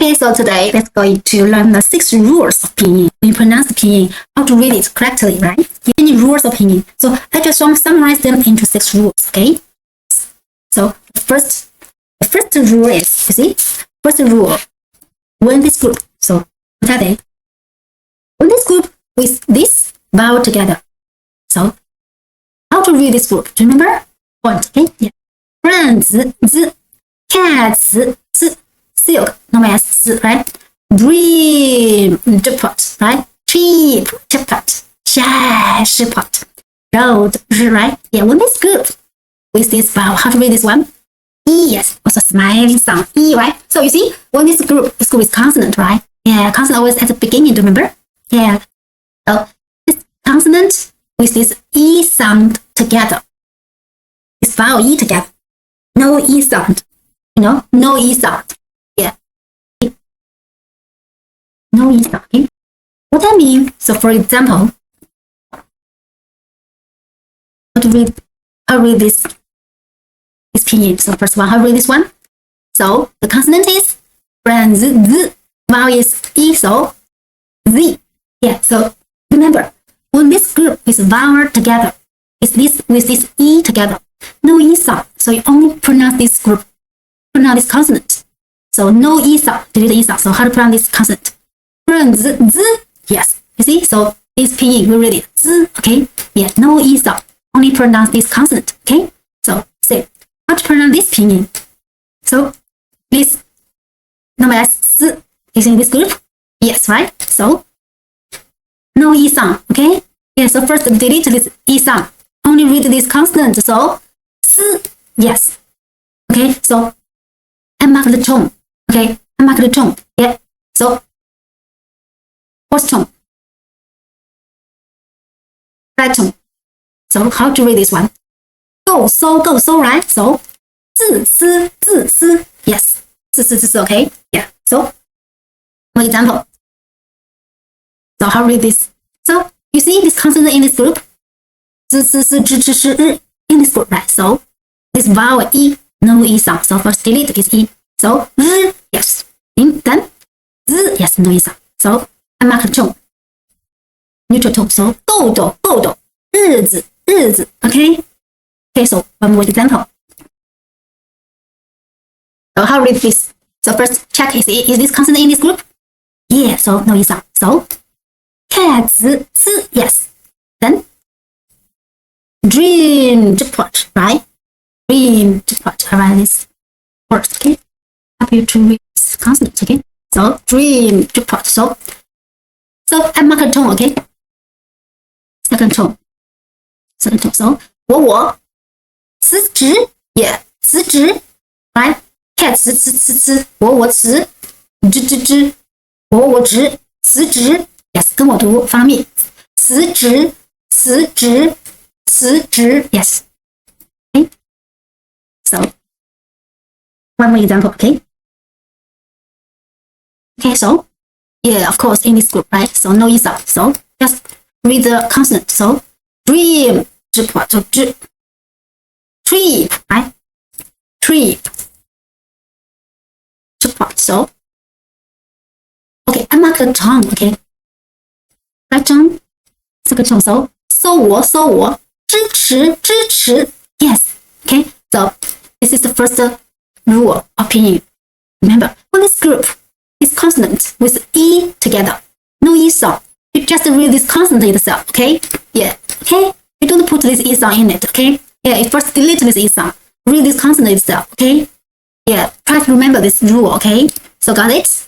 Okay, so today let's go to learn the 6 rules of Pinyin. When you pronounce the Pinyin, how to read it correctly, right? Any rules of Pinyin. So I just want to summarize them into 6 rules, okay? So the first rule is, you see, first rule, when this group, so what are they? When this group with this vowel together. So how to read this group? Remember? Point, okay? Yeah. Friends, z, cats, z, silk, known as z, right? Dream, depot, right? Cheap, depot, shy, shipot, road, right? Yeah, when this group with this vowel, how to read this one? E, yes, also smiling sound, E, right? So you see, when this group is consonant, right? Yeah, consonant always at the beginning, remember? Yeah. So this consonant with this E sound together. This vowel E together. No E sound. You know, no E sound. Yeah. No E sound. Okay. What I mean, so for example, how to read this Pinyin. So first one, how to read this one? So the consonant is friends, z, vowel is E, so Z. Yeah, so remember, when this group is vowel together, is this with this E together, no E sound. So you only pronounce this group, pronounce this consonant. So no E sound, delete the E sound. So how to pronounce this consonant? Friends, Z, yes. You see, so this Pinyin, we read it, Z, okay? Yeah, no E sound, only pronounce this consonant, okay? So say, how to pronounce this Pinyin? So please, known as Z, is in this group? Yes, right? So no E sound, okay? Yeah, so first delete this E sound. Only read this consonant, so S, yes. Okay, so I mark the tone, okay? I mark the tone, yeah. So fourth tone, right tone. So how to read this one? Go, so, right? So, z, yes. Z, okay? Yeah, so for example, so how to read this? So you see this consonant in this group? In this group, right? So this vowel E, no E sound. So first delete this E. So yes. Then Z, yes, no E sound. So I mark the tone. Neutral tone. So 豆豆, 日子, okay? Okay, so one more example. So how to read this? So first check is this consonant in this group? Yeah, so no E sound. So cats, yes. Then dream, depot, right? Dream, depot, around this word, okay? Help you to read this consonant, okay? So dream, depot. So I mark a tone, okay? Second tone. So 我辞职 yeah 辞职 right cat 辞我辞知我职辞职 yes 跟我读方面辞职 yes okay so one more example okay so yeah of course in this group right so no E sound so just read the consonant so dream 知破就知 trip right trip 知破 so okay I mark the tone okay right tone second tone so 搜我支持 yes okay so this is the first rule of Pinyin remember when this group is consonant with E together no E sound you just read this consonant itself okay yeah okay you don't put this E sound in it okay yeah you first delete this E sound read this consonant itself okay yeah try to remember this rule okay so got it